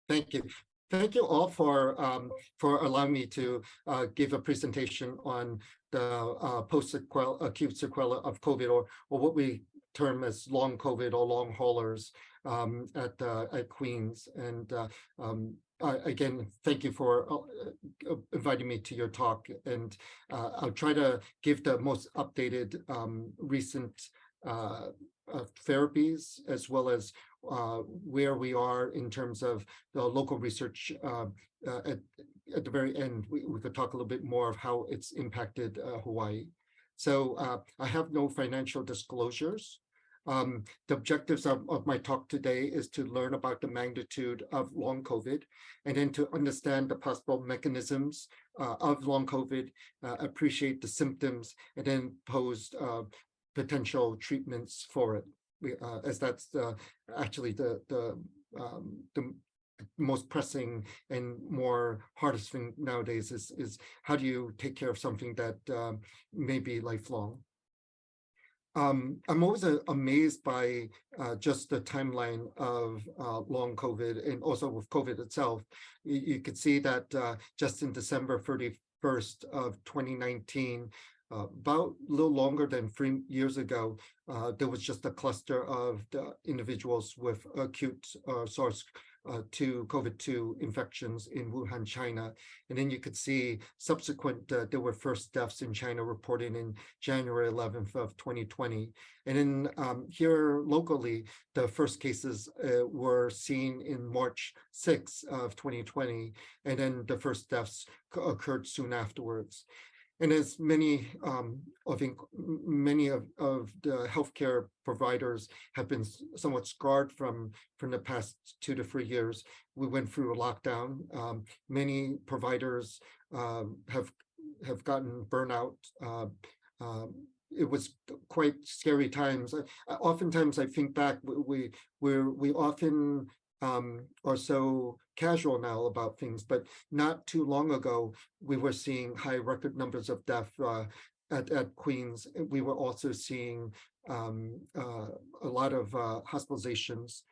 Thank you. Thank you all for allowing me to give a presentation on the post-acute sequelae of COVID, or what we term as long COVID or long haulers at Queens. And again, thank you for inviting me to your talk. And I'll try to give the most updated recent therapies, as well as where we are in terms of the local research. At the very end, we could talk a little bit more of how it's impacted Hawaii. So I have no financial disclosures. The objectives of my talk today is to learn about the magnitude of long COVID, and then to understand the possible mechanisms of long COVID, appreciate the symptoms, and then pose potential treatments for it. As that's actually the most pressing and more hardest thing nowadays is how do you take care of something that may be lifelong. I'm always amazed by just the timeline of long COVID, and also with COVID itself. You could see that just in December 31st of 2019, about a little longer than 3 years ago, there was just a cluster of the individuals with acute SARS-2 COVID-2 infections in Wuhan, China. And then you could see subsequent, there were first deaths in China reported in January 11th of 2020. And then here locally, the first cases were seen in March 6th of 2020. And then the first deaths occurred soon afterwards. And as many of the healthcare providers have been somewhat scarred from the past 2 to 3 years, we went through a lockdown. Many providers have gotten burnout. It was quite scary times. Oftentimes, I think back, we often are so casual now about things, but not too long ago, we were seeing high record numbers of death at Queens. We were also seeing a lot of hospitalizations.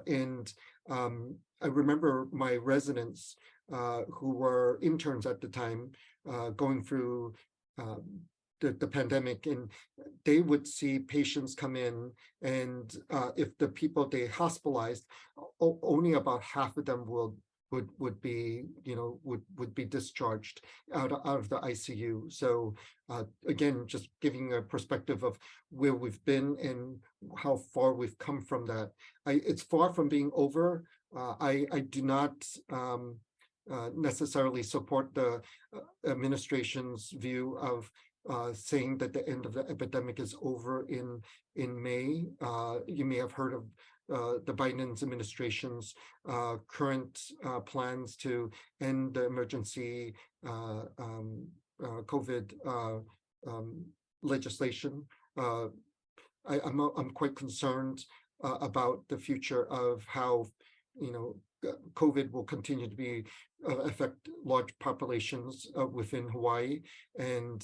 And I remember my residents who were interns at the time going through the pandemic, and they would see patients come in, and if the people they hospitalized, only about half of them would be discharged out of the ICU. So again, just giving a perspective of where we've been and how far we've come from that. It's far from being over. I do not necessarily support the administration's view of saying that the end of the epidemic is over in May. You may have heard of the Biden administration's current plans to end the emergency COVID legislation. I'm quite concerned about the future of how COVID will continue to affect large populations within Hawaii, and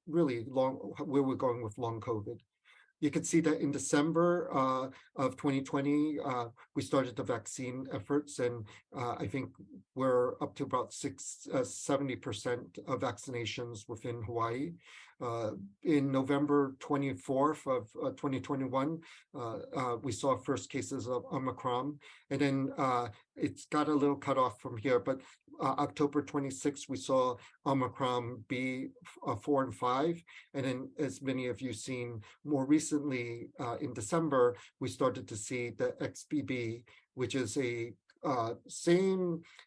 really where we're going with long COVID. You could see that in December of 2020, we started the vaccine efforts, and I think we're up to about 70% of vaccinations within Hawaii. In November 24th of 2021, we saw first cases of Omicron, and then it's got a little cut off from here, but October 26th, we saw Omicron B4 and 5, and then as many of you seen more recently in December, we started to see the XBB, which is a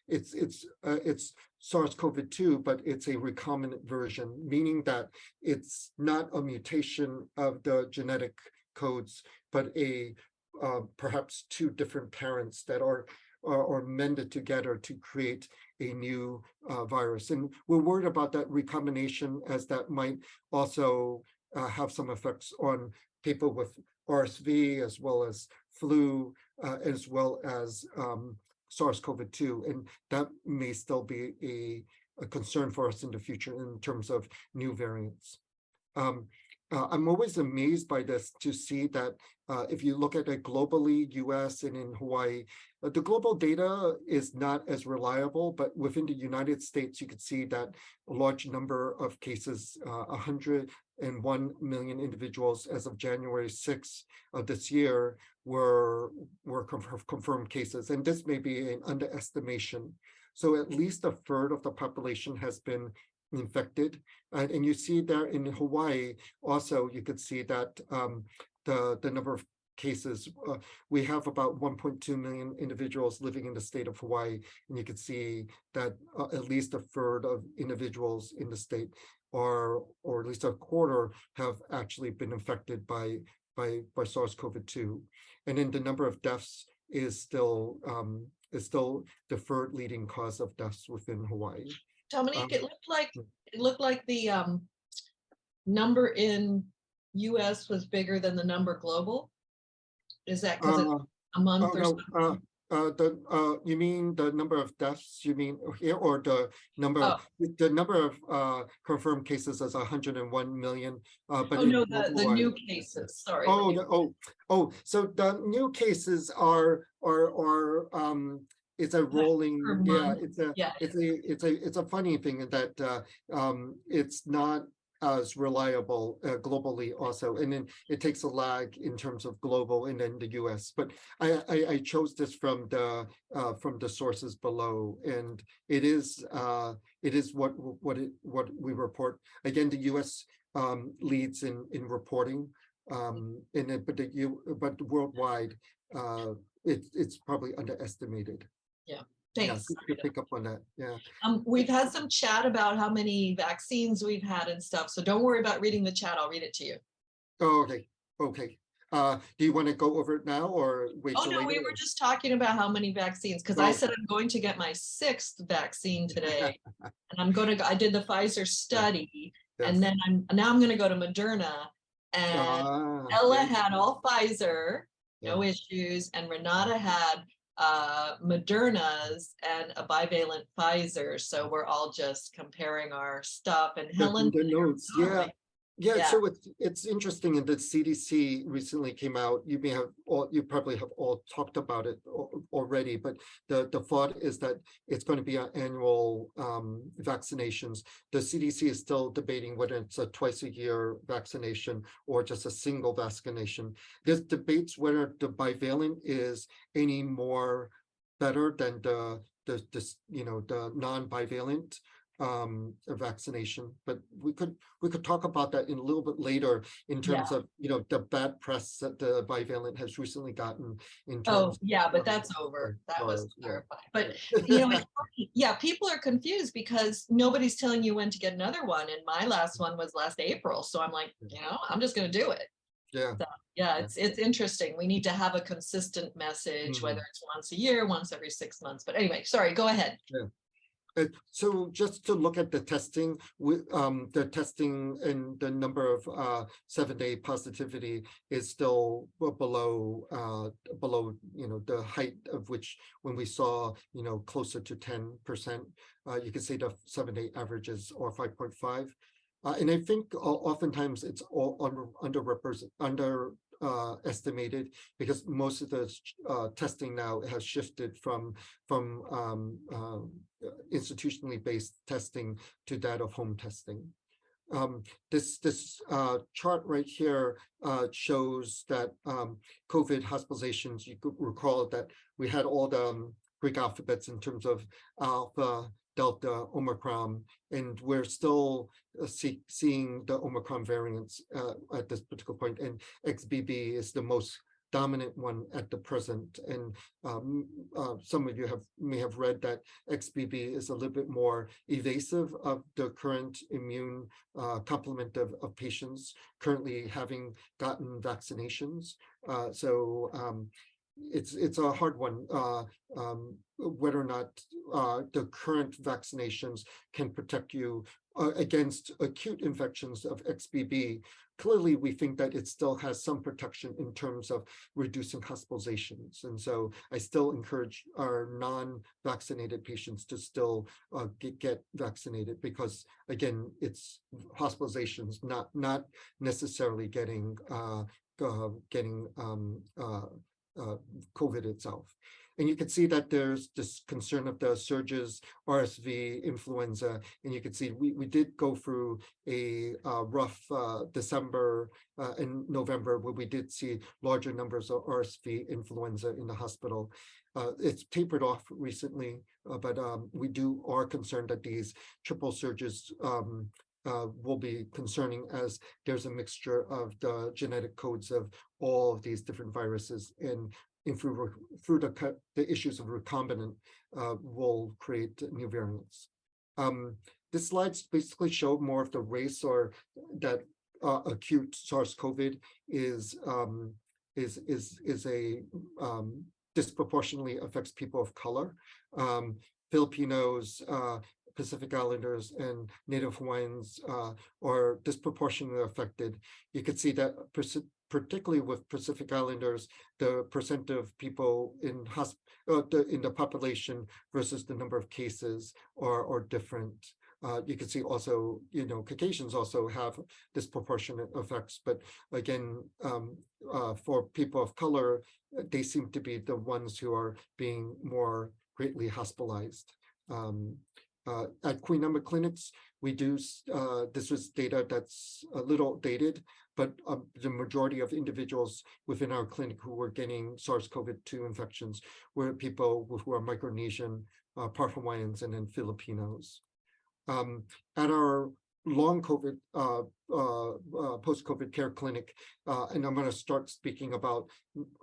it's SARS-CoV-2, but it's a recombinant version, meaning that it's not a mutation of the genetic codes, but perhaps 2 different parents that are mended together to create a new virus. And we're worried about that recombination, as that might also have some effects on people with RSV, as well as flu, as well as SARS-CoV-2, and that may still be a concern for us in the future in terms of new variants. I'm always amazed by this to see that if you look at it globally, US and in Hawaii, the global data is not as reliable, but within the United States, you could see that a large number of cases, 101 million individuals as of January 6th of this year were confirmed cases. And this may be an underestimation. So at least a third of the population has been infected. And you see there in Hawaii, also, you could see that the number of cases, we have about 1.2 million individuals living in the state of Hawaii. And you can see that at least a third of individuals in the state, or at least a quarter, have actually been infected by SARS-CoV-2. And then the number of deaths is still the third leading cause of deaths within Hawaii. Dominique, it looked like the number in US was bigger than the number global. Is that because it's a month or something? You mean the number of deaths? You mean here, or the number of confirmed cases as 101 million? But no, the new cases. Sorry. So the new cases are it's a rolling, it's a funny thing that it's not as reliable globally also, and then it takes a lag in terms of global and then the US. But I chose this from the sources below, and it is what we report. Again, the US leads in reporting, but worldwide it's probably underestimated. Yeah. Thanks. Yeah, pick up on that. Yeah. We've had some chat about how many vaccines we've had and stuff. So don't worry about reading the chat. I'll read it to you. Oh, okay. Okay. Do you want to go over it now or wait? Oh, no, later? We were just talking about how many vaccines, because I said I'm going to get my 6th vaccine today. And I did the Pfizer study, and then now I'm going to go to Moderna. And Ella had all Pfizer, no issues, and Renata had Moderna's and a bivalent Pfizer, so we're all just comparing our stuff. And Helen, the notes, so it's interesting. And the CDC recently came out. You probably have all talked about it already, but the thought is that it's going to be an annual vaccinations. The CDC is still debating whether it's a twice-a-year vaccination or just a single vaccination. There's debates whether the bivalent is any more better than the non-bivalent vaccination, but we could talk about that in a little bit later in terms of the bad press that the bivalent has recently gotten in terms but that's over. That was terrifying. But people are confused because nobody's telling you when to get another one, and my last one was last April, so I'm like, I'm just going to do it. It's interesting. We need to have a consistent message, whether it's once a year, once every 6 months. But anyway, sorry, go ahead. So just to look at the testing, the testing and the number of 7-day positivity is still below the height of which when we saw closer to 10%, you can say the 7-day averages are 5.5. And I think oftentimes it's all underestimated because most of the testing now has shifted from institutionally based testing to that of home testing. This chart right here shows that COVID hospitalizations. You could recall that we had all the Greek alphabets in terms of Alpha, Delta, Omicron, and we're still seeing the Omicron variants at this particular point, and XBB is the most dominant one at the present. And some of you may have read that XBB is a little bit more evasive of the current immune complement of patients currently having gotten vaccinations. It's a hard one whether or not the current vaccinations can protect you against acute infections of XBB. clearly we think that it still has some protection in terms of reducing hospitalizations. And so I still encourage our non-vaccinated patients to still get vaccinated, because again, it's hospitalizations, not necessarily getting COVID itself. And you can see that there's this concern of the surges, RSV, influenza, and you can see we did go through a rough December and November, where we did see larger numbers of RSV influenza in the hospital. It's tapered off recently, but we are concerned that these triple surges will be concerning, as there's a mixture of the genetic codes of all of these different viruses, and through the issues of recombinant will create new variants. This slides basically show more of the race, or that acute SARS-CoV is a disproportionately affects people of color. Filipinos, Pacific Islanders, and Native Hawaiians are disproportionately affected. You can see that particularly with Pacific Islanders, the percent of people in the population versus the number of cases are different. You can see also, Caucasians also have disproportionate effects, but again, for people of color, they seem to be the ones who are being more greatly hospitalized. At Queen Emma clinics, we do, this was data that's a little dated, but the majority of individuals within our clinic who were getting SARS-CoV-2 infections were people who are Micronesian, part Hawaiians, and then Filipinos. At our long COVID, post-COVID care clinic, and I'm going to start speaking about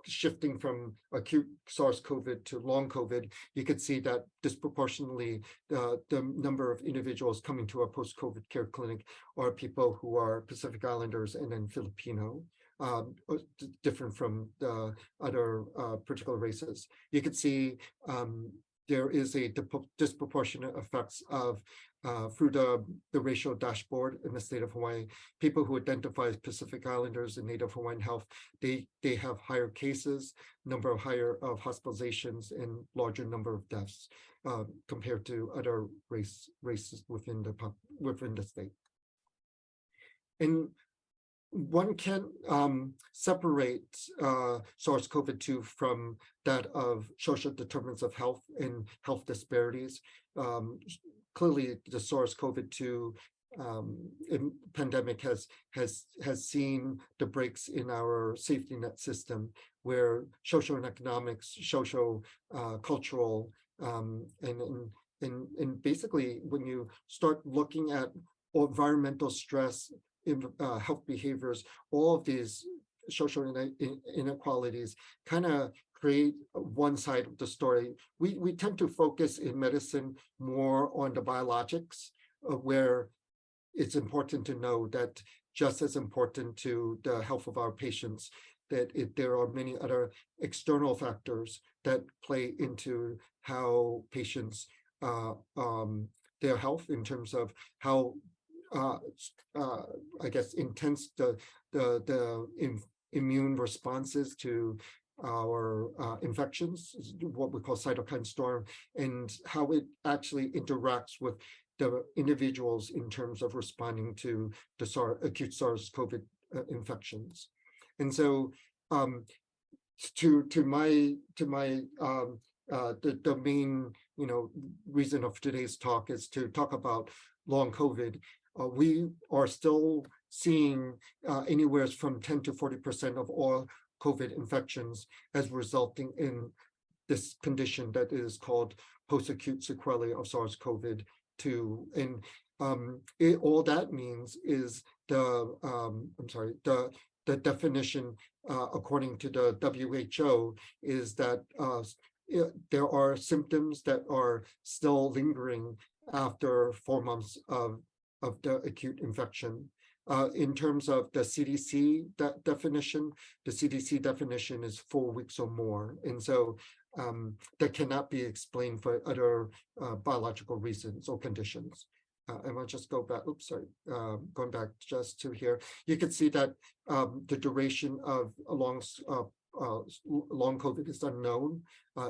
shifting from acute SARS-CoV to long COVID, you could see that disproportionately the number of individuals coming to our post-COVID care clinic are people who are Pacific Islanders and then Filipino, different from the other particular races. You could see there is a disproportionate effects of through the racial dashboard in the state of Hawaii. People who identify as Pacific Islanders and Native Hawaiian Health, they have higher cases, higher of hospitalizations, and larger number of deaths compared to other races within the state. And one can separate SARS-CoV-2 from that of social determinants of health and health disparities. Clearly, the SARS-CoV-2 pandemic has seen the breaks in our safety net system, where social and economics, social, cultural, and basically when you start looking at environmental stress, health behaviors, all of these social inequalities kind of create one side of the story. We tend to focus in medicine more on the biologics, where it's important to know that just as important to the health of our patients, that there are many other external factors that play into how patients, their health, in terms of how I guess intense the immune responses to our infections, what we call cytokine storm, and how it actually interacts with the individuals in terms of responding to the acute SARS-CoV infections. And so the main reason of today's talk is to talk about long COVID. We are still seeing anywhere from 10 to 40% of all COVID infections as resulting in this condition that is called post-acute sequelae of SARS-CoV-2. And all that means is the definition according to the WHO is that there are symptoms that are still lingering after 4 months of the acute infection. In terms of the CDC definition, the CDC definition is 4 weeks or more. And so that cannot be explained for other biological reasons or conditions. and I'll just go back, oops, sorry, going back just to here, you can see that the duration of long COVID is unknown,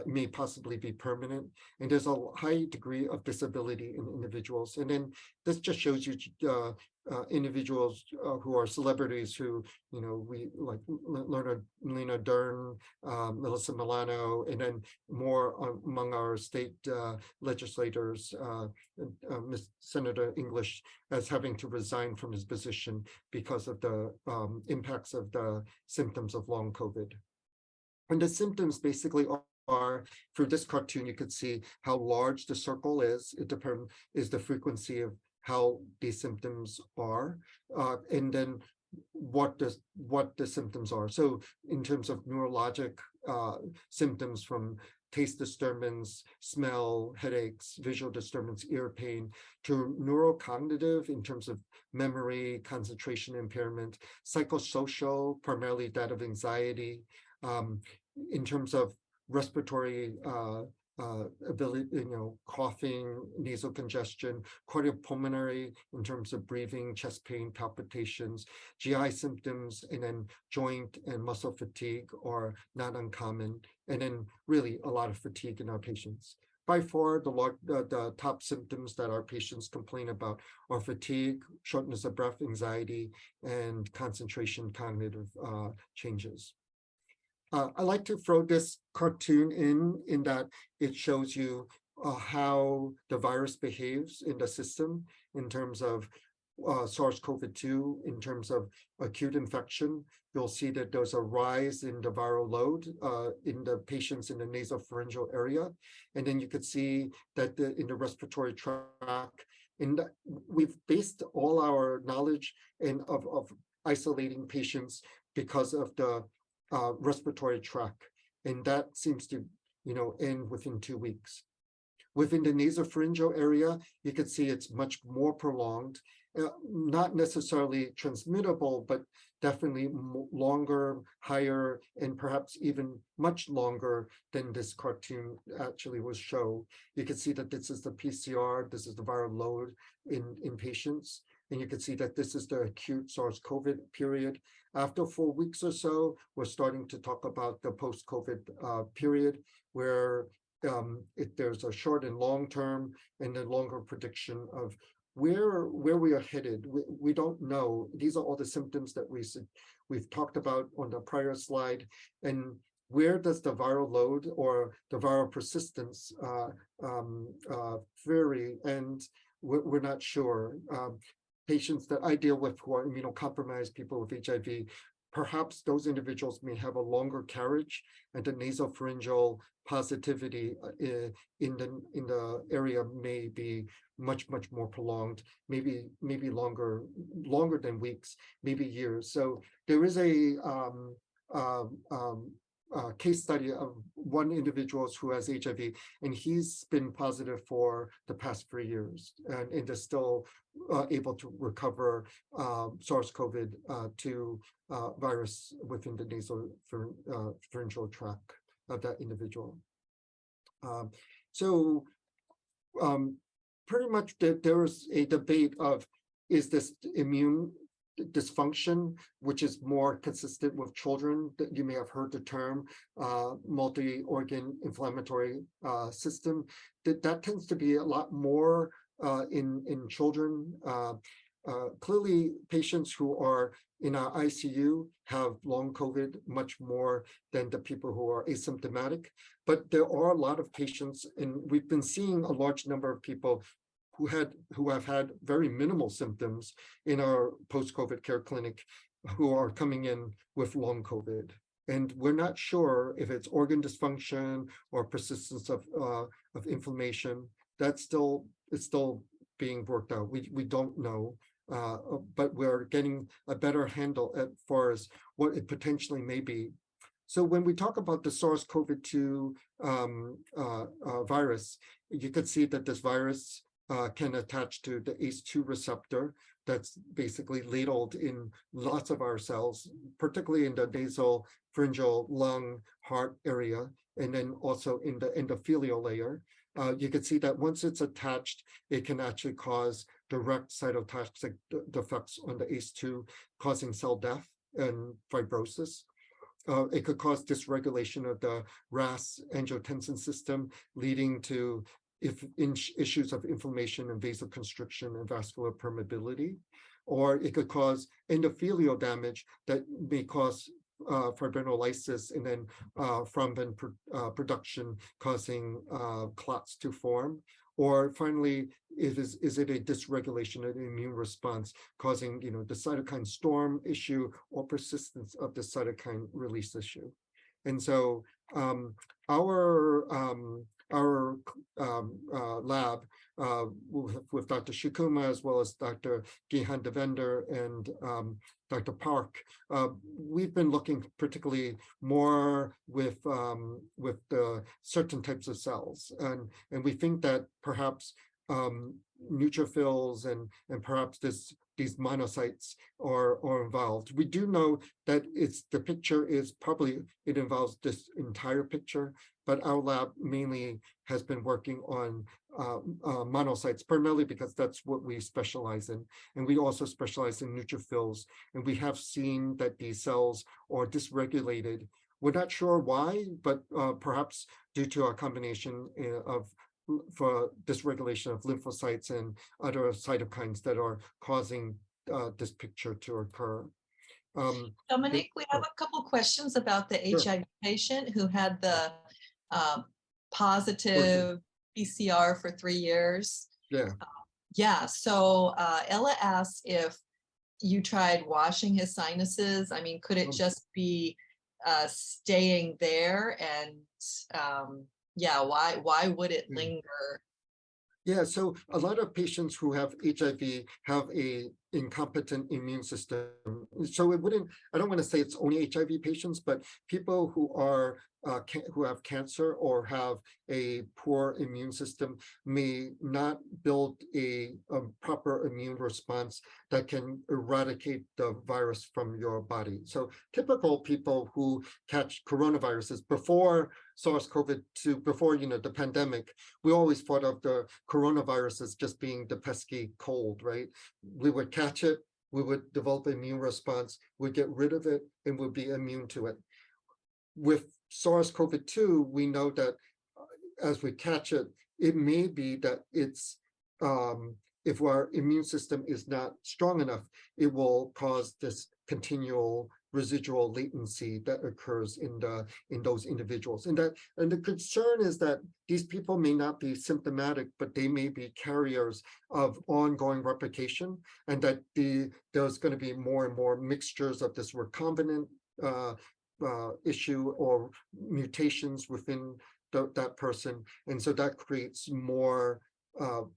may possibly be permanent, and there's a high degree of disability in individuals. And then this just shows you individuals who are celebrities who, we like Lena Dern, Melissa Milano, and then more among our state legislators, Senator English, as having to resign from his position because of the impacts of the symptoms of long COVID. And the symptoms basically are, through this cartoon, you could see how large the circle is. It is the frequency of how these symptoms are, and then what the symptoms are. So in terms of neurologic symptoms, from taste disturbance, smell, headaches, visual disturbance, ear pain, to neurocognitive in terms of memory, concentration impairment, psychosocial, primarily that of anxiety, in terms of respiratory ability, coughing, nasal congestion, cardiopulmonary in terms of breathing, chest pain, palpitations, GI symptoms, and then joint and muscle fatigue are not uncommon, and then really a lot of fatigue in our patients. By far, the top symptoms that our patients complain about are fatigue, shortness of breath, anxiety, and concentration cognitive changes. I like to throw this cartoon in that it shows you how the virus behaves in the system in terms of SARS-CoV-2, in terms of acute infection. You'll see that there's a rise in the viral load in the patients in the nasopharyngeal area. And then you could see that in the respiratory tract, we've based all our knowledge of isolating patients because of the respiratory tract, and that seems to end within 2 weeks. Within the nasopharyngeal area, you can see it's much more prolonged, not necessarily transmittable, but definitely longer, higher, and perhaps even much longer than this cartoon actually will show. You can see that this is the PCR, this is the viral load in patients, and you can see that this is the acute SARS-CoV period. After 4 weeks or so, we're starting to talk about the post-COVID period, where there's a short and long term and a longer prediction of where we are headed. We don't know. These are all the symptoms that we've talked about on the prior slide. And where does the viral load or the viral persistence vary? And we're not sure. Patients that I deal with who are immunocompromised, people with HIV, perhaps those individuals may have a longer carriage, and the nasopharyngeal positivity in the area may be much more prolonged, maybe longer than weeks, maybe years. So there is a case study of one individual who has HIV, and he's been positive for the past 3 years, and is still able to recover SARS-CoV-2 virus within the nasopharyngeal tract of that individual. Pretty much there is a debate of, is this immune dysfunction, which is more consistent with children? That you may have heard the term multi-organ inflammatory system. That tends to be a lot more in children. Clearly, patients who are in our ICU have long COVID much more than the people who are asymptomatic. But there are a lot of patients, and we've been seeing a large number of people who have had very minimal symptoms in our post-COVID care clinic, who are coming in with long COVID. And we're not sure if it's organ dysfunction or persistence of inflammation. It's still being worked out. We don't know, but we're getting a better handle as far as what it potentially may be. So when we talk about the SARS-CoV-2 virus, you could see that this virus can attach to the ACE2 receptor that's basically ladled in lots of our cells, particularly in the nasal, pharyngeal, lung, heart area, and then also in the endothelial layer. You can see that once it's attached, it can actually cause direct cytotoxic defects on the ACE2, causing cell death and fibrosis. It could cause dysregulation of the RAS angiotensin system, leading to issues of inflammation and vasoconstriction and vascular permeability. Or it could cause endothelial damage that may cause fibrinolysis and then thrombin production, causing clots to form. Or finally, is it a dysregulation of the immune response, causing the cytokine storm issue or persistence of the cytokine release issue? And so our lab with Dr. Shikuma, as well as Dr. Gihan Devender and Dr. Park, we've been looking particularly more with the certain types of cells, and we think that perhaps neutrophils and perhaps these monocytes are involved. We do know that the picture is probably, it involves this entire picture, but our lab mainly has been working on monocytes, primarily because that's what we specialize in. And we also specialize in neutrophils. And we have seen that these cells are dysregulated. We're not sure why, but perhaps due to a combination for dysregulation of lymphocytes and other cytokines that are causing this picture to occur. Dominic, we have a couple questions about the HIV patient who had the positive PCR for 3 years. Yeah. So Ella asked if you tried washing his sinuses. I mean, could it just be staying there? And yeah, why would it linger? Yeah, so a lot of patients who have HIV have a incompetent immune system. So I don't want to say it's only HIV patients, but people who are who have cancer or have a poor immune system may not build a proper immune response that can eradicate the virus from your body. So typical people who catch coronaviruses before SARS-CoV-2, before the pandemic, we always thought of the coronavirus as just being the pesky cold, right? We would catch it, we would develop an immune response, we'd get rid of it, and would be immune to it. With SARS-CoV-2, we know that as we catch it, it may be that it's, if our immune system is not strong enough, it will cause this continual residual latency that occurs in those individuals. And the concern is that these people may not be symptomatic, but they may be carriers of ongoing replication, and that there's going to be more and more mixtures of this recombinant issue or mutations within that person, and so that creates more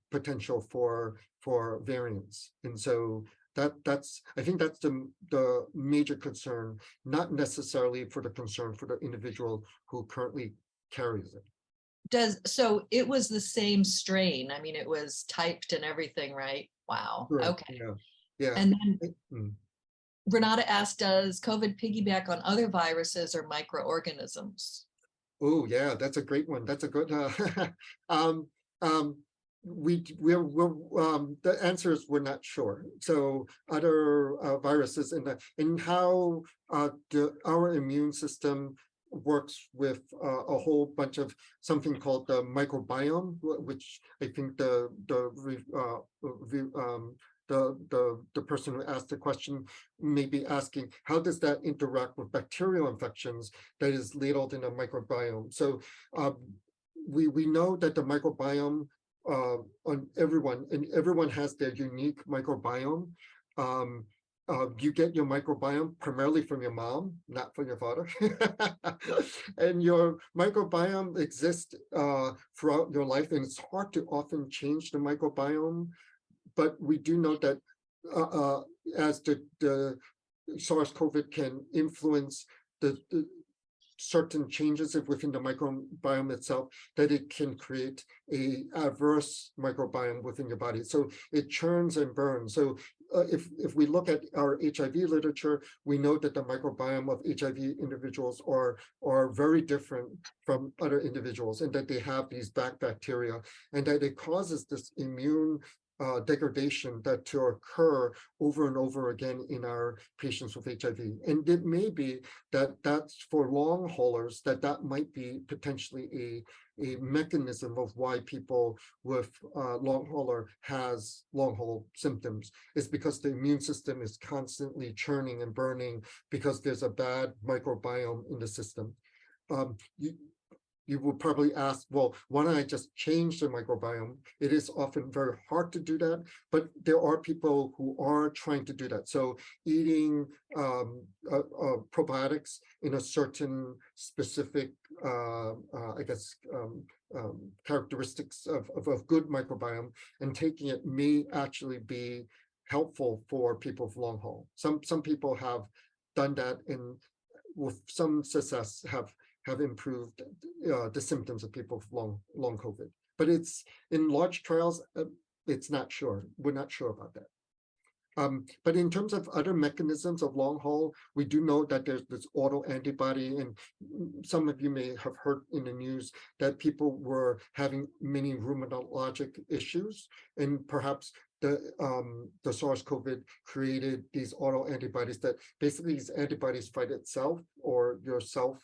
potential for variants. And so I think that's the major concern, not necessarily for the concern for the individual who currently carries it. So it was the same strain. I mean, it was typed and everything, right? Wow. Sure. Okay. Yeah. And then Renata asked, does COVID piggyback on other viruses or microorganisms? Oh, yeah, that's a great one. That's a good. The answer is we're not sure. So other viruses and how our immune system works with a whole bunch of something called the microbiome, which I think the person who asked the question may be asking, how does that interact with bacterial infections that is ladled in a microbiome? So we know that the microbiome on everyone has their unique microbiome. You get your microbiome primarily from your mom, not from your father. And your microbiome exists throughout your life, and it's hard to often change the microbiome. But we do know that as the SARS-CoV can influence the certain changes within the microbiome itself, that it can create a adverse microbiome within your body. So it churns and burns. So if we look at our HIV literature, we know that the microbiome of HIV individuals are very different from other individuals, and that they have these bacteria, and that it causes this immune degradation that to occur over and over again in our patients with HIV. And it may be that that's for long haulers, that might be potentially a mechanism of why people with long hauler has long haul symptoms. It's because the immune system is constantly churning and burning because there's a bad microbiome in the system. You will probably ask, well, why don't I just change the microbiome? It is often very hard to do that, but there are people who are trying to do that. So eating probiotics in a certain specific, I guess, characteristics of a good microbiome and taking it may actually be helpful for people with long haul. Some people have done that and with some success have improved the symptoms of people with long COVID. But it's in large trials, it's not sure. We're not sure about that. But in terms of other mechanisms of long haul, we do know that there's this autoantibody, and some of you may have heard in the news that people were having many rheumatologic issues, and perhaps the SARS-CoV created these autoantibodies that basically these antibodies fight itself or yourself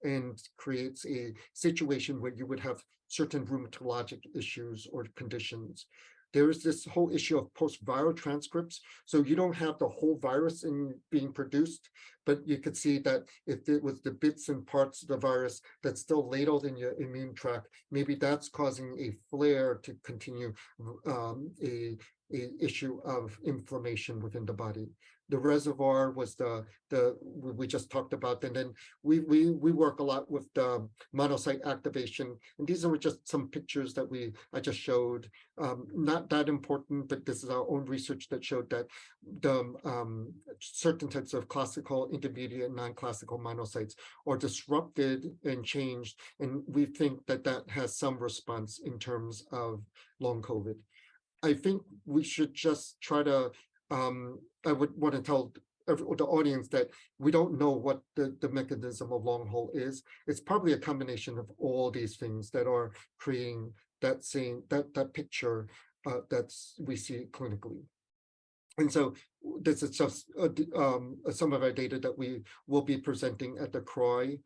and creates a situation where you would have certain rheumatologic issues or conditions. There is this whole issue of post-viral transcripts. So you don't have the whole virus being produced, but you could see that if it was the bits and parts of the virus that's still ladled in your immune tract, maybe that's causing a flare to continue a issue of inflammation within the body. The reservoir was we just talked about, and then we work a lot with the monocyte activation, and these are just some pictures that I just showed. Not that important, but this is our own research that showed that the certain types of classical, intermediate, and non-classical monocytes are disrupted and changed, and we think that that has some response in terms of long COVID. I think we should just try to I would want to tell the audience that we don't know what the mechanism of long haul is. It's probably a combination of all these things that are creating that picture we see clinically. And so this is just some of our data that we will be presenting at the CROI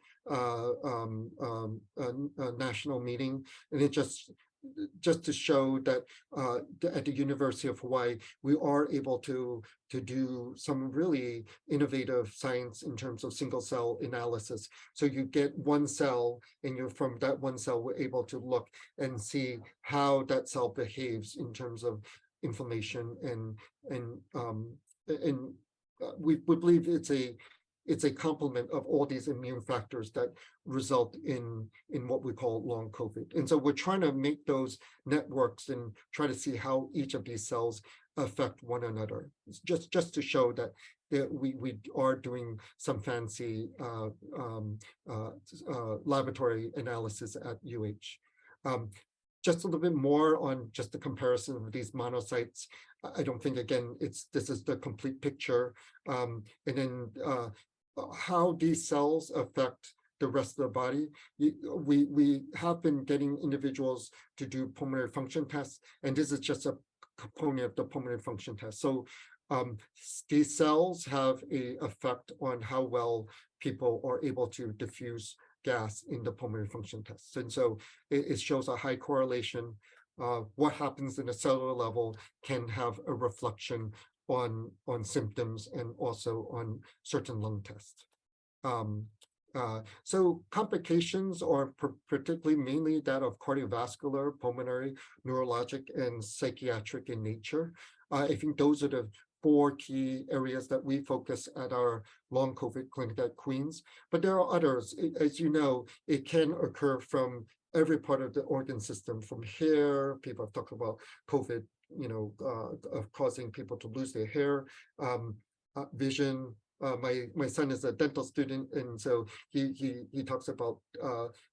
national meeting, and it just to show that at the University of Hawaii, we are able to do some really innovative science in terms of single cell analysis. So you get one cell, and from that one cell, we're able to look and see how that cell behaves in terms of inflammation, and we believe it's a complement of all these immune factors that result in what we call long COVID. And so we're trying to make those networks and try to see how each of these cells affect one another. It's just to show that we are doing some fancy laboratory analysis at UH. Just a little bit more on just the comparison of these monocytes. I don't think, again, this is the complete picture. And then how these cells affect the rest of the body. We have been getting individuals to do pulmonary function tests, and this is just a component of the pulmonary function test. So these cells have an effect on how well people are able to diffuse gas in the pulmonary function tests. And so it shows a high correlation. What happens in a cellular level can have a reflection on symptoms and also on certain lung tests. So complications are particularly mainly that of cardiovascular, pulmonary, neurologic, and psychiatric in nature. I think those are the 4 key areas that we focus at our long COVID clinic at Queens. But there are others. As you know, it can occur from every part of the organ system, from hair. People have talked about COVID, of causing people to lose their hair, vision. My son is a dental student, and so he talks about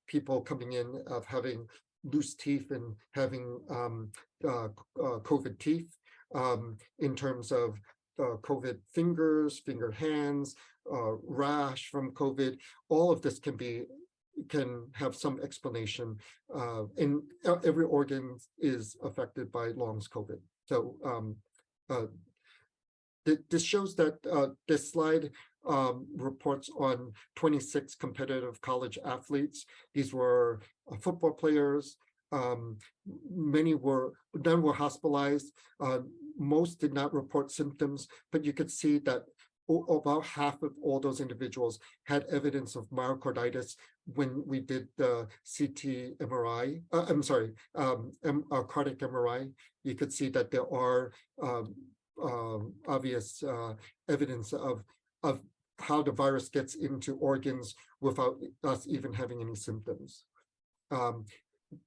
people coming in of having loose teeth and having COVID teeth, in terms of COVID fingers, finger hands, rash from COVID. All of this can have some explanation, and every organ is affected by long COVID. So this shows that this slide reports on 26 competitive college athletes. These were football players. None were hospitalized. Most did not report symptoms, but you could see that about half of all those individuals had evidence of myocarditis when we did the CT MRI. Cardiac MRI. You could see that there are obvious evidence of how the virus gets into organs without us even having any symptoms.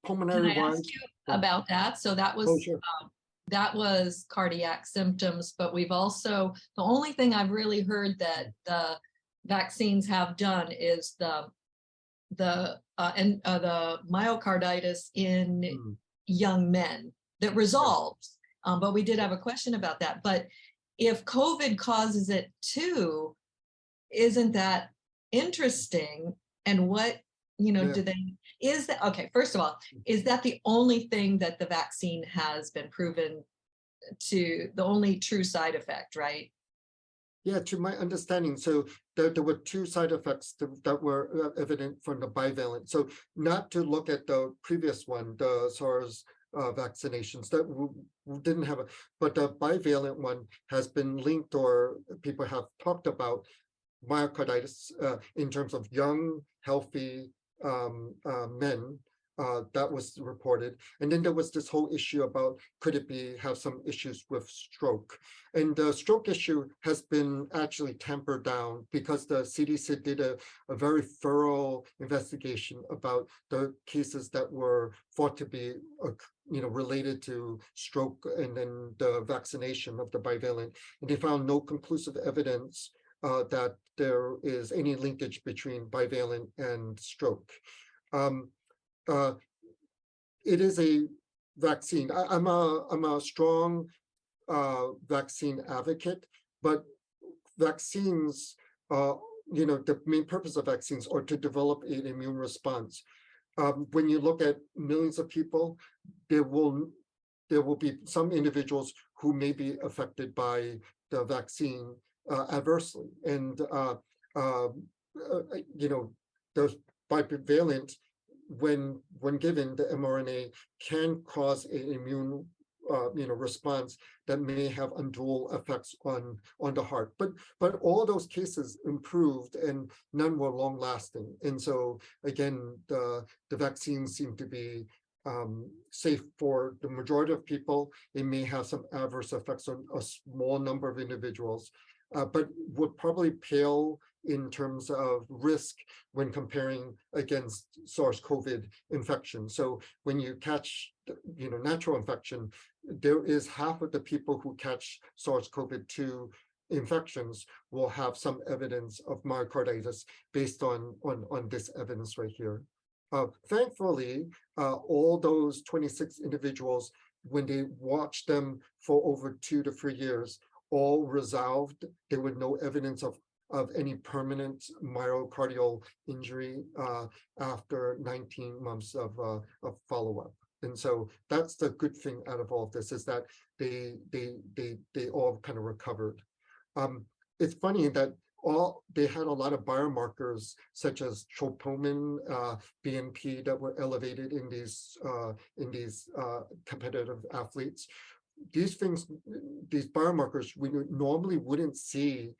Pulmonary Can I ask you about that? So that was sure. That was cardiac symptoms, but we've also, the only thing I've really heard that the vaccines have done is the myocarditis in young men that resolves. But we did have a question about that. But if COVID causes it too, isn't that interesting? And what, do they, is that, okay, first of all, is that the only thing that the vaccine has been proven to, the only true side effect, right? Yeah, to my understanding, so there were two side effects that were evident from the bivalent. So not to look at the previous one, the SARS vaccinations that didn't have but the bivalent one has been linked, or people have talked about myocarditis in terms of young, healthy men. That was reported. And then there was this whole issue about could it have some issues with stroke. And the stroke issue has been actually tempered down because the CDC did a very thorough investigation about the cases that were thought to be related to stroke and then the vaccination of the bivalent. And they found no conclusive evidence that there is any linkage between bivalent and stroke. It is a vaccine. I'm a strong vaccine advocate, but vaccines, the main purpose of vaccines are to develop an immune response. When you look at millions of people, there will be some individuals who may be affected by the vaccine adversely, and the bivalent, when given, the mRNA can cause an immune response that may have undual effects on the heart. But all those cases improved and none were long lasting. And so again, the vaccines seem to be safe for the majority of people. It may have some adverse effects on a small number of individuals, but would probably pale in terms of risk when comparing against SARS-CoV infection. So when you catch, natural infection, there is half of the people who catch SARS-CoV-2 infections will have some evidence of myocarditis based on this evidence right here. Thankfully, all those 26 individuals, when they watched them for over 2 to 3 years, all resolved. There was no evidence of any permanent myocardial injury after 19 months of follow-up. And so that's the good thing out of all of this, is that they all kind of recovered. It's funny that they had a lot of biomarkers such as troponin, BNP that were elevated in these competitive athletes. These biomarkers we normally wouldn't see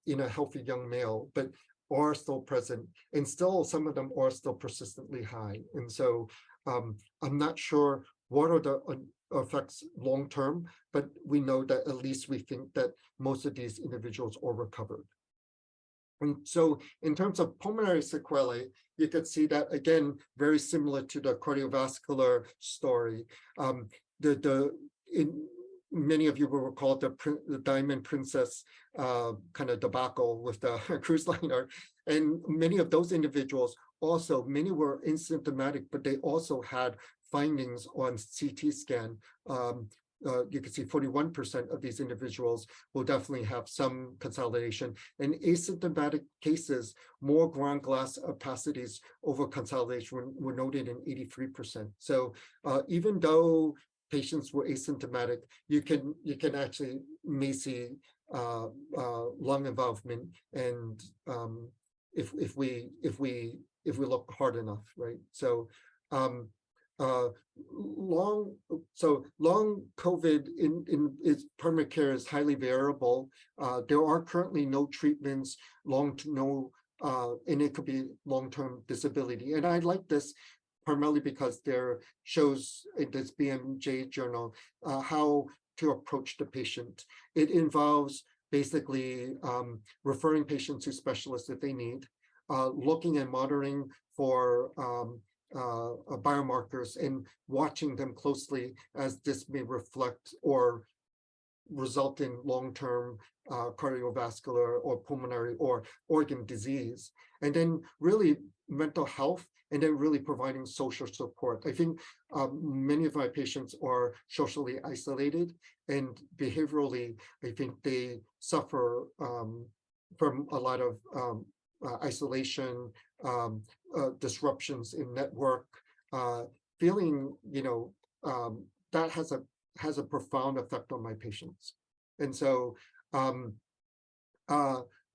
in a healthy young male, but are still present, and still some of them are still persistently high. And so I'm not sure what are the effects long term, but we know that at least we think that most of these individuals are recovered. And so in terms of pulmonary sequelae, you could see that again, very similar to the cardiovascular story. Many of you will recall the Diamond Princess kind of debacle with the cruise liner. And many of those individuals also, many were asymptomatic, but they also had findings on CT scan. You can see 41% of these individuals will definitely have some consolidation. And asymptomatic cases, more ground glass opacities over consolidation were noted in 83%. So even though patients were asymptomatic, you can actually may see lung involvement, and if we look hard enough, right? So long COVID in its primary care is highly variable. There are currently no treatments, and it could be long-term disability. And I like this primarily because there shows in this BMJ journal how to approach the patient. It involves basically referring patients to specialists if they need, looking and monitoring for biomarkers and watching them closely, as this may reflect or result in long-term cardiovascular or pulmonary or organ disease. And then really mental health, and then really providing social support. I think many of my patients are socially isolated, and behaviorally, I think they suffer from a lot of isolation, disruptions in network, feeling, that has a profound effect on my patients. And so long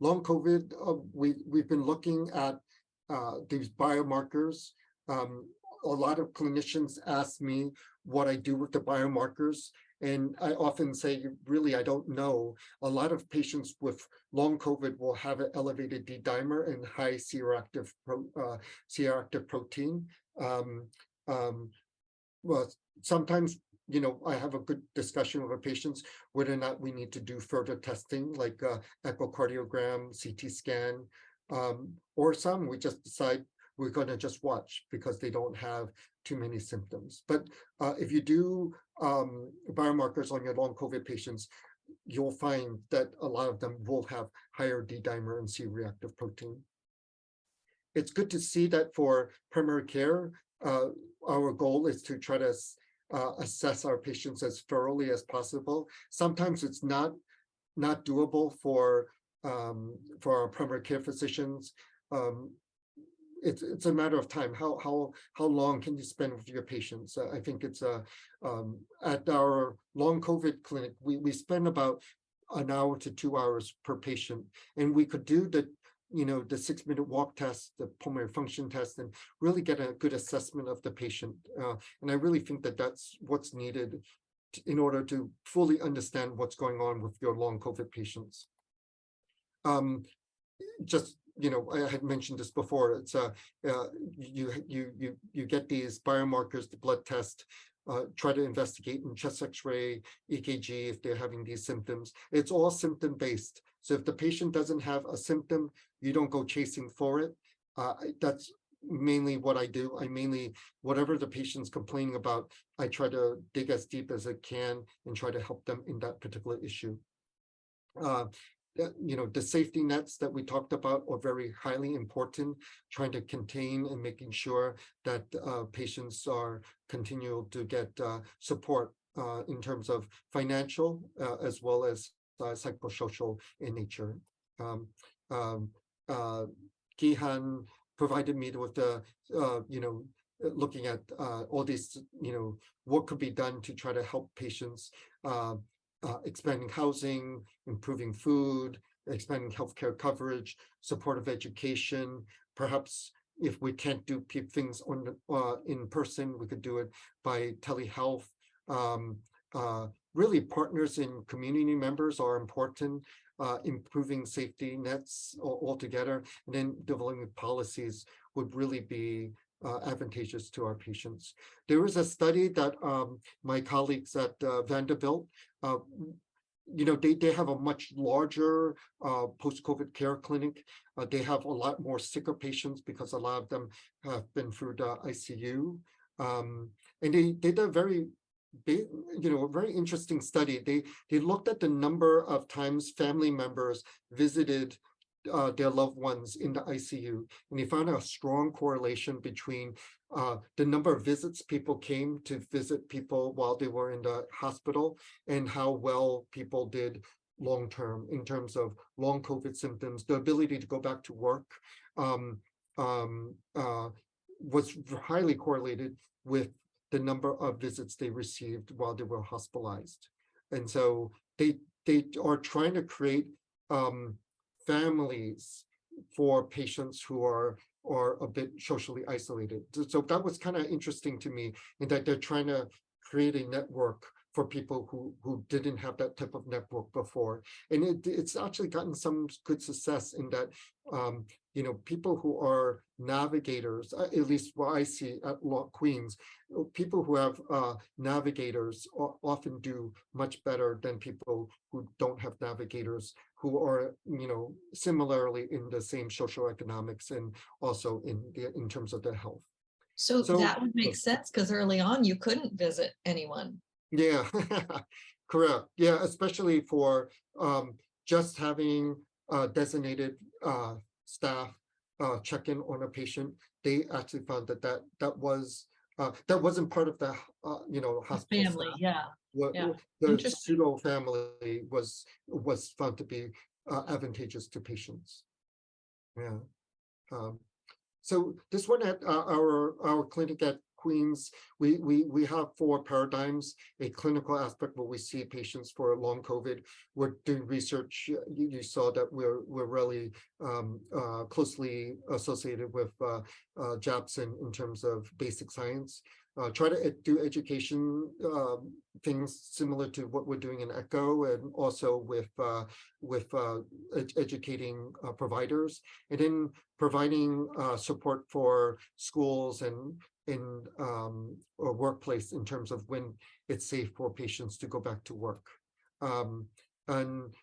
COVID, we've been looking at these biomarkers. A lot of clinicians ask me what I do with the biomarkers, and I often say, really, I don't know. A lot of patients with long COVID will have an elevated D-dimer and high C-reactive protein. Well, sometimes, I have a good discussion with our patients whether or not we need to do further testing, like echocardiogram, CT scan, or some we just decide we're going to just watch because they don't have too many symptoms. But if you do biomarkers on your long COVID patients, you'll find that a lot of them will have higher D-dimer and C-reactive protein. It's good to see that for primary care, our goal is to try to assess our patients as thoroughly as possible. Sometimes it's not doable for our primary care physicians. It's a matter of time. How long can you spend with your patients? I think it's at our long COVID clinic, we spend about an hour to 2 hours per patient, and we could do the 6-minute walk test, the pulmonary function test, and really get a good assessment of the patient. And I really think that that's what's needed in order to fully understand what's going on with your long COVID patients. I had mentioned this before. It's you get these biomarkers, the blood test, try to investigate in chest X-ray, EKG if they're having these symptoms. It's all symptom based. So if the patient doesn't have a symptom, you don't go chasing for it. That's mainly what I do. Whatever the patient's complaining about, I try to dig as deep as I can and try to help them in that particular issue. The safety nets that we talked about are very highly important, trying to contain and making sure that patients are continuing to get support in terms of financial as well as psychosocial in nature. Gihan provided me with the, looking at all these, what could be done to try to help patients, expanding housing, improving food, expanding healthcare coverage, supportive education. Perhaps if we can't do things in person, we could do it by telehealth. Really, partners in community members are important. Improving safety nets altogether, and then developing policies would really be advantageous to our patients. There was a study that my colleagues at Vanderbilt, they have a much larger post-COVID care clinic. They have a lot more sicker patients because a lot of them have been through the ICU. And they did a very big, a very interesting study. They looked at the number of times family members visited their loved ones in the ICU, and they found a strong correlation between the number of visits people came to visit people while they were in the hospital and how well people did long-term in terms of long COVID symptoms. The ability to go back to work was highly correlated with the number of visits they received while they were hospitalized. And so they are trying to create families for patients who are a bit socially isolated. So that was kind of interesting to me, in that they're trying to create a network for people who didn't have that type of network before. And it's actually gotten some good success in that, people who are navigators, at least what I see at Queens, people who have navigators often do much better than people who don't have navigators, who are, similarly in the same social economics and also in terms of their health. So that would make sense, because early on you couldn't visit anyone. Yeah, correct. Yeah, especially for just having designated staff check in on a patient. They actually found that wasn't part of the hospital Family, staff. yeah. The pseudo family was found to be advantageous to patients. Yeah. So this one at our clinic at Queens, we have 4 paradigms: a clinical aspect where we see patients for long COVID. We're doing research. You saw that we're really closely associated with JABSOM in terms of basic science. Try to do education things similar to what we're doing in ECHO, and also with educating providers, and then providing support for schools and in or workplace in terms of when it's safe for patients to go back to work. And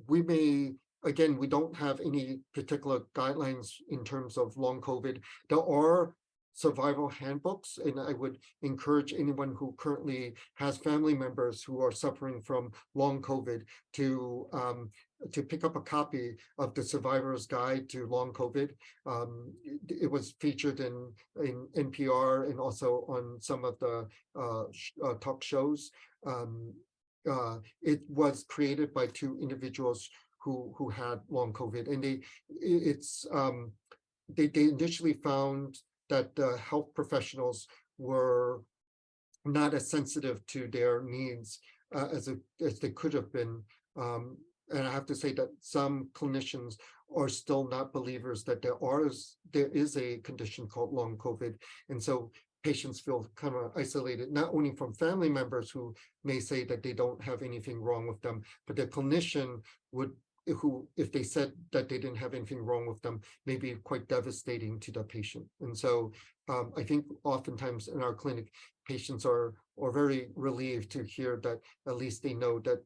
we may, again, we don't have any particular guidelines in terms of long COVID. There are survival handbooks, and I would encourage anyone who currently has family members who are suffering from long COVID to pick up a copy of the Survivor's Guide to Long COVID. It was featured in NPR and also on some of the talk shows. It was created by 2 individuals who had long COVID, and they initially found that the health professionals were not as sensitive to their needs as they could have been. And I have to say that some clinicians are still not believers that there is a condition called long COVID. And so patients feel kind of isolated, not only from family members who may say that they don't have anything wrong with them, but their clinician who, if they said that they didn't have anything wrong with them, may be quite devastating to the patient. And so I think oftentimes in our clinic, patients are very relieved to hear that at least they know that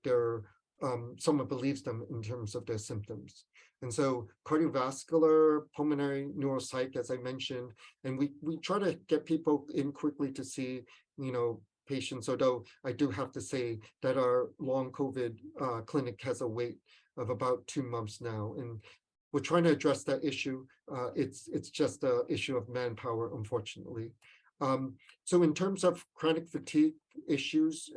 someone believes them in terms of their symptoms. And so cardiovascular, pulmonary, neuropsych, as I mentioned, and we try to get people in quickly to see, patients, although I do have to say that our long COVID clinic has a wait of about 2 months now, and we're trying to address that issue. It's just an issue of manpower, unfortunately. So in terms of chronic fatigue issues,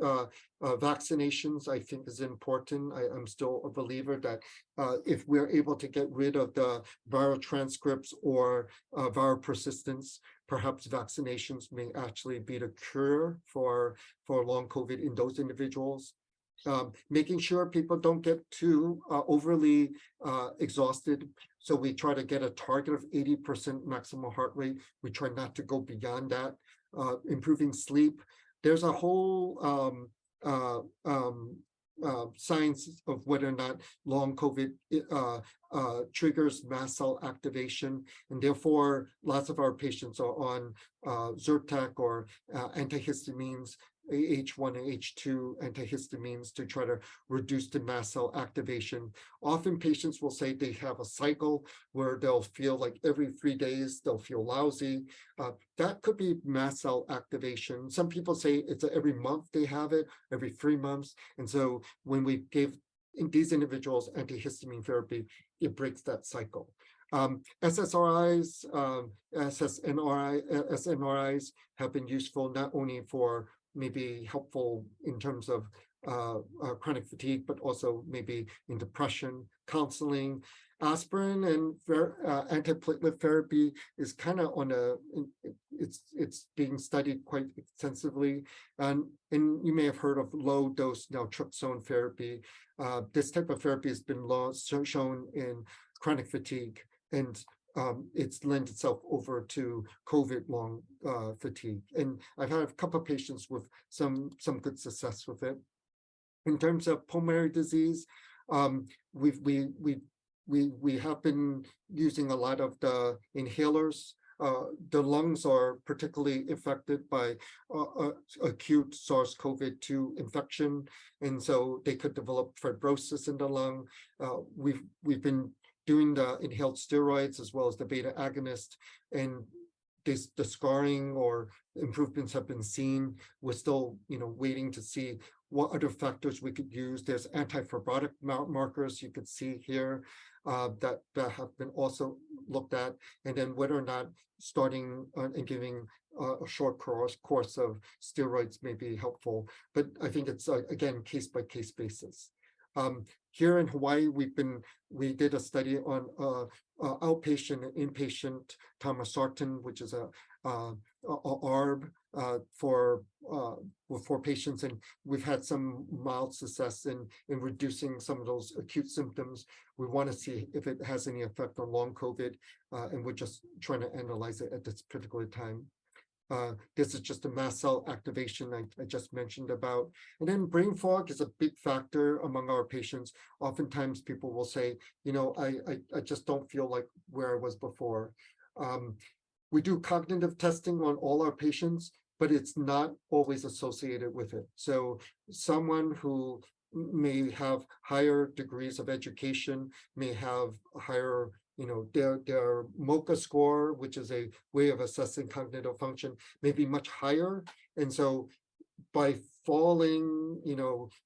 vaccinations, I think, is important. I'm still a believer that if we're able to get rid of the viral transcripts or viral persistence, perhaps vaccinations may actually be the cure for long COVID in those individuals. Making sure people don't get too overly exhausted. So we try to get a target of 80% maximum heart rate. We try not to go beyond that. Improving sleep. There's a whole science of whether or not long COVID triggers mast cell activation, and therefore lots of our patients are on Zyrtec or antihistamines, H1 and H2 antihistamines to try to reduce the mast cell activation. Often patients will say they have a cycle where they'll feel like every 3 days they'll feel lousy. That could be mast cell activation. Some people say it's every month they have it, every 3 months. And so when we give these individuals antihistamine therapy, it breaks that cycle. SSRIs, SNRIs have been useful not only for maybe helpful in terms of chronic fatigue, but also maybe in depression, counseling. Aspirin and antiplatelet therapy is kind of on it's being studied quite extensively, and you may have heard of low dose naltrexone therapy. This type of therapy has been shown in chronic fatigue, and it's lent itself over to COVID long fatigue. And I've had a couple of patients with some good success with it. In terms of pulmonary disease, we have been using a lot of the inhalers. The lungs are particularly affected by acute SARS-CoV-2 infection, and so they could develop fibrosis in the lung. We've been doing the inhaled steroids as well as the beta agonist, and the scarring or improvements have been seen. We're still, waiting to see what other factors we could use. There's anti-fibrotic markers you could see here that have been also looked at, and then whether or not starting and giving a short course of steroids may be helpful. But I think it's again case-by-case basis. Here in Hawaii, we did a study on outpatient and inpatient Thomasartan, which is a ARB for patients, and we've had some mild success in reducing some of those acute symptoms. We want to see if it has any effect on long COVID, and we're just trying to analyze it at this particular time. This is just a mast cell activation I just mentioned about. And then brain fog is a big factor among our patients. Oftentimes people will say, I just don't feel like where I was before. We do cognitive testing on all our patients, but it's not always associated with it. So someone who may have higher degrees of education, may have higher their MOCA score, which is a way of assessing cognitive function, may be much higher. And so by falling,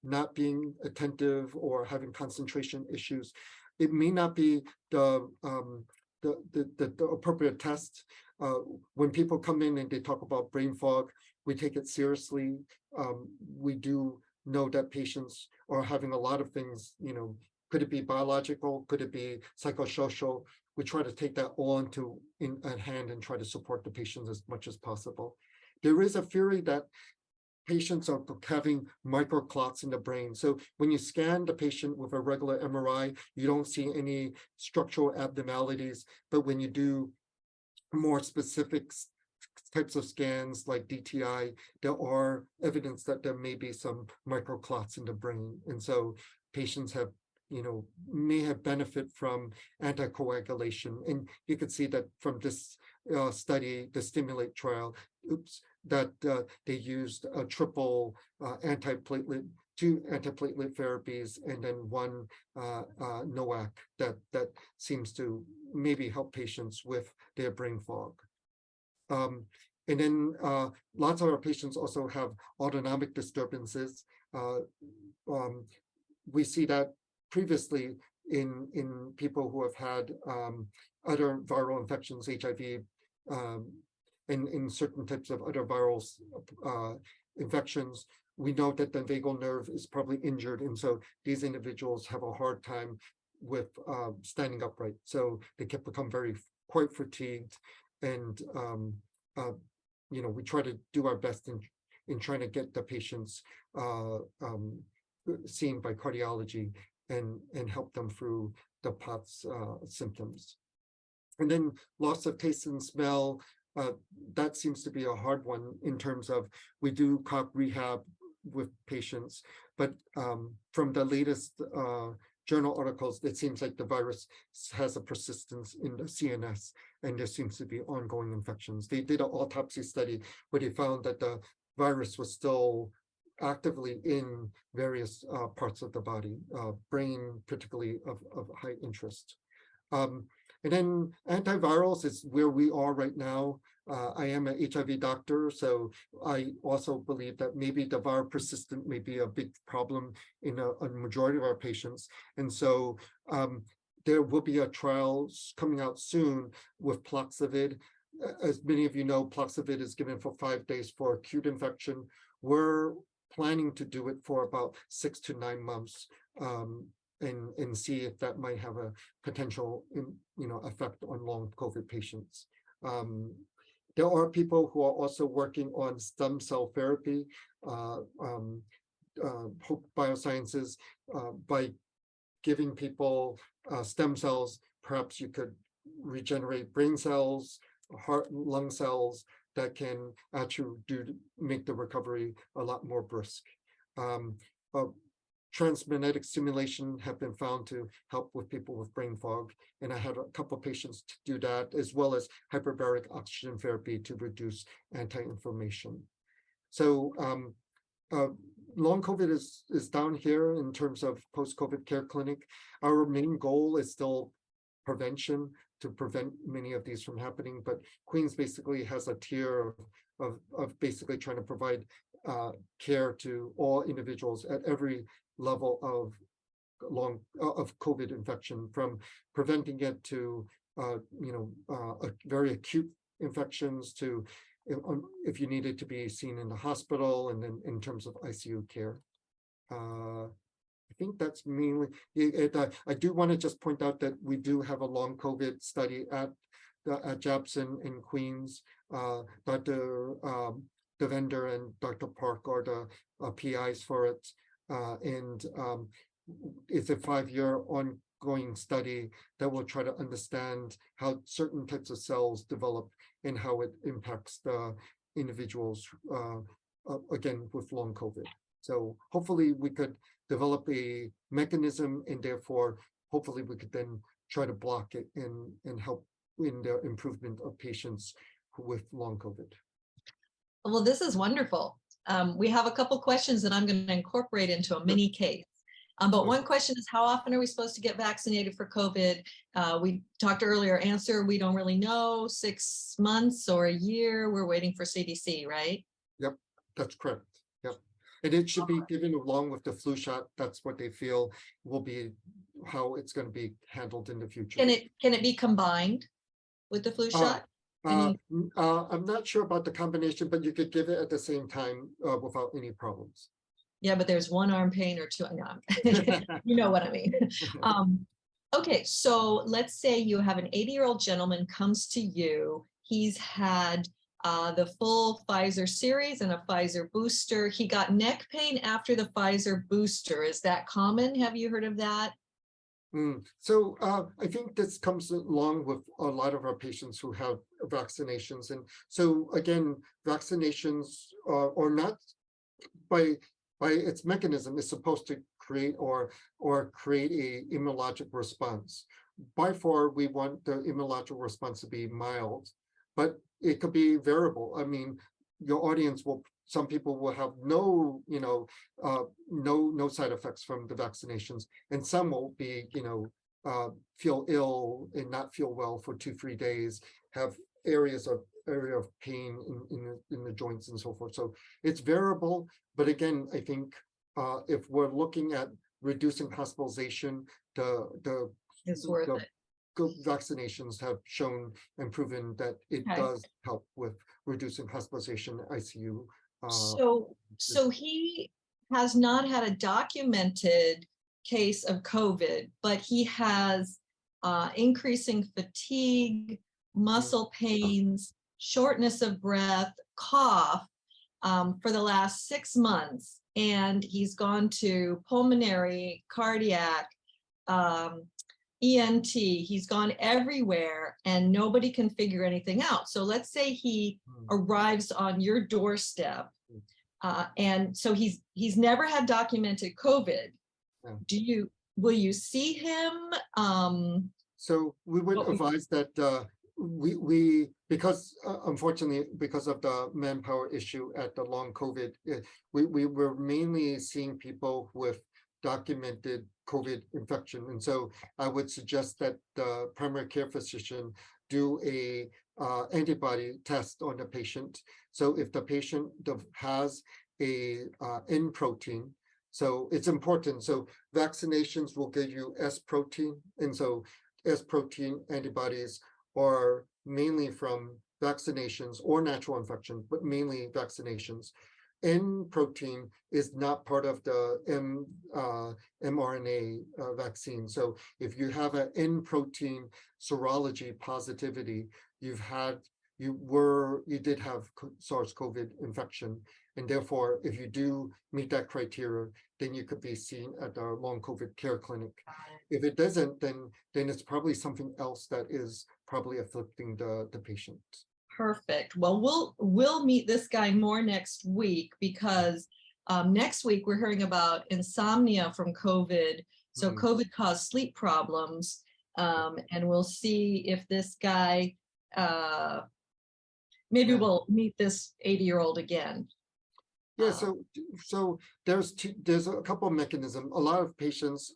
not being attentive or having concentration issues, it may not be the appropriate test. When people come in and they talk about brain fog, we take it seriously. We do know that patients are having a lot of things, could it be biological? Could it be psychosocial? We try to take that all in hand and try to support the patients as much as possible. There is a theory that patients are having microclots in the brain. So when you scan the patient with a regular MRI, you don't see any structural abnormalities. But when you do more specific types of scans like DTI, there are evidence that there may be some microclots in the brain. And so patients have may have benefit from anticoagulation. And you can see that from this study, the STIMULATE trial, that they used a triple two antiplatelet therapies, and then one NOAC that seems to maybe help patients with their brain fog. And then lots of our patients also have autonomic disturbances. We see that previously in people who have had other viral infections, HIV, and in certain types of other viral infections. We know that the vagal nerve is probably injured, and so these individuals have a hard time with standing upright. So they can become quite fatigued, and we try to do our best in trying to get the patients seen by cardiology and help them through the POTS symptoms. And then loss of taste and smell, that seems to be a hard one in terms of we do COP rehab with patients, but from the latest journal articles, it seems like the virus has a persistence in the CNS, and there seems to be ongoing infections. They did an autopsy study where they found that the virus was still actively in various parts of the body, brain particularly of high interest. And then antivirals is where we are right now. I am an HIV doctor, so I also believe that maybe the viral persistent may be a big problem in a majority of our patients. And so there will be a trial coming out soon with Ploxavid. As many of you know, Ploxavid is given for 5 days for acute infection. We're planning to do it for about 6 to 9 months, and see if that might have a potential effect on long COVID patients. There are people who are also working on stem cell therapy. Hope Biosciences, by giving people stem cells, perhaps you could regenerate brain cells, heart, lung cells that can actually make the recovery a lot more brisk. Transmagnetic stimulation have been found to help with people with brain fog. And I had a couple of patients to do that, as well as hyperbaric oxygen therapy to reduce anti-inflammation. So long COVID is down here in terms of post-COVID care clinic. Our main goal is still prevention, to prevent many of these from happening. But Queens basically has a tier of basically trying to provide care to all individuals at every level of COVID infection, from preventing it to very acute infections to if you needed to be seen in the hospital, and then in terms of ICU care. I think that's mainly it. I do want to just point out that we do have a long COVID study at JABSOM in Queens. Dr. Devender and Dr. Park are the PIs for it. And it's a 5-year ongoing study that will try to understand how certain types of cells develop and how it impacts the individuals, again, with long COVID. So hopefully we could develop a mechanism, and therefore, hopefully we could then try to block it and help in the improvement of patients with long COVID. Well, this is wonderful. We have a couple questions that I'm going to incorporate into a mini case. But one question is, how often are we supposed to get vaccinated for COVID? We talked earlier, answer, we don't really know, 6 months or a year. We're waiting for CDC, right? Yep, that's correct. Yep. And it should be given along with the flu shot. That's what they feel will be how it's going to be handled in the future. Can it be combined with the flu shot? I'm not sure about the combination, but you could give it at the same time without any problems. Yeah, but there's one arm pain or two. No, you know what I mean. Okay, so let's say you have an 80-year-old gentleman comes to you. He's had the full Pfizer series and a Pfizer booster. He got neck pain after the Pfizer booster. Is that common? Have you heard of that? So I think this comes along with a lot of our patients who have vaccinations. And so again, vaccinations are not by its mechanism is supposed to create or create a immunologic response. By far, we want the immunologic response to be mild, but it could be variable. I mean, your audience will, some people will have no side effects from the vaccinations, and some will be, feel ill and not feel well for 2-3 days, have area of pain in the joints and so forth. So it's variable, but again, I think if we're looking at reducing hospitalization, It's worth it. Vaccinations have shown and proven that it does help with reducing hospitalization, ICU. So he has not had a documented case of COVID, but he has increasing fatigue, muscle pains, shortness of breath, cough for the last 6 months. And he's gone to pulmonary, cardiac, ENT, he's gone everywhere and nobody can figure anything out. So let's say he arrives on your doorstep and so he's never had documented COVID. Will you see him? So we would advise that we because unfortunately, because of the manpower issue at the long COVID, we were mainly seeing people with documented COVID infection. And so I would suggest that the primary care physician do a antibody test on the patient. So if the patient has a N protein, so it's important. So vaccinations will give you S protein. And so S protein antibodies are mainly from vaccinations or natural infection, but mainly vaccinations. N protein is not part of the mRNA vaccine. So if you have an N protein serology positivity, you've had you did have SARS-CoV infection, and therefore, if you do meet that criteria, then you could be seen at our long COVID care clinic. If it doesn't, then it's probably something else that is probably afflicting the patient. Perfect. Well, we'll meet this guy more next week, because next week we're hearing about insomnia from COVID. So COVID caused sleep problems, and we'll see if this guy, maybe we'll meet this 80-year-old again. Yeah, so there's a couple of mechanisms. A lot of patients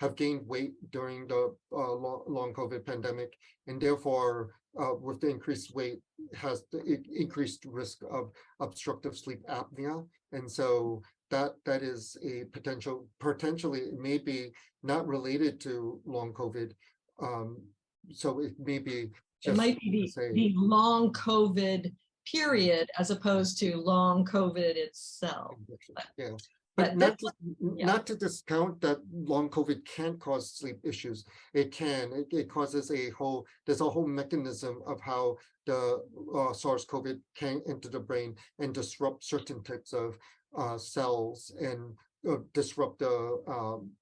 have gained weight during the long COVID pandemic, and therefore, with the increased weight, has the increased risk of obstructive sleep apnea, and so that is a potentially it may be not related to long COVID, so it may be just, it might be the long COVID period as opposed to long COVID itself. Yeah. But not to discount that long COVID can cause sleep issues. It can. It causes there's a whole mechanism of how the SARS-CoV can enter the brain and disrupt certain types of cells and disrupt the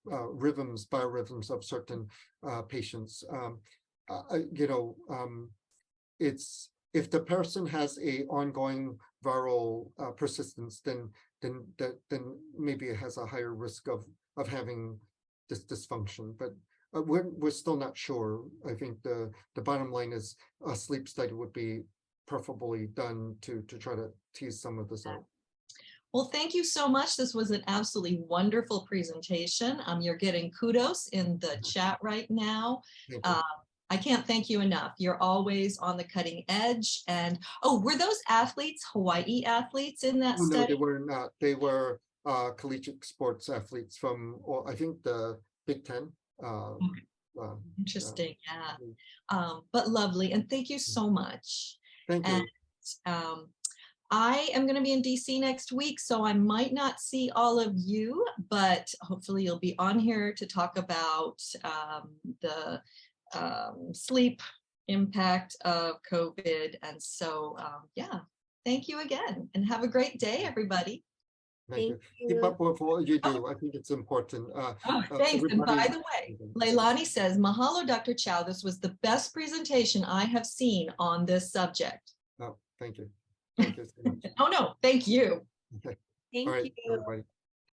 biorhythms of certain patients. It's if the person has a ongoing viral persistence, then maybe it has a higher risk of having this dysfunction. But we're still not sure. I think the bottom line is a sleep study would be preferably done to try to tease some of this out. Well, thank you so much. This was an absolutely wonderful presentation. You're getting kudos in the chat right now. I can't thank you enough. You're always on the cutting edge. And were those athletes Hawaii athletes in that study? No, they were not. They were collegiate sports athletes from, I think, the Big Ten. Interesting, but lovely. And thank you so much. Thank you. And I am going to be in DC next week, so I might not see all of you, but hopefully you'll be on here to talk about the sleep impact of COVID. And so, thank you again, and have a great day, everybody. Thank you. Keep up with what you do. I think it's important. Thanks. And by the way, Leilani says, mahalo, Dr. Chow. This was the best presentation I have seen on this subject. Oh, thank you. Thank you so much. Oh, no, thank you. Okay. Thank you. Everybody.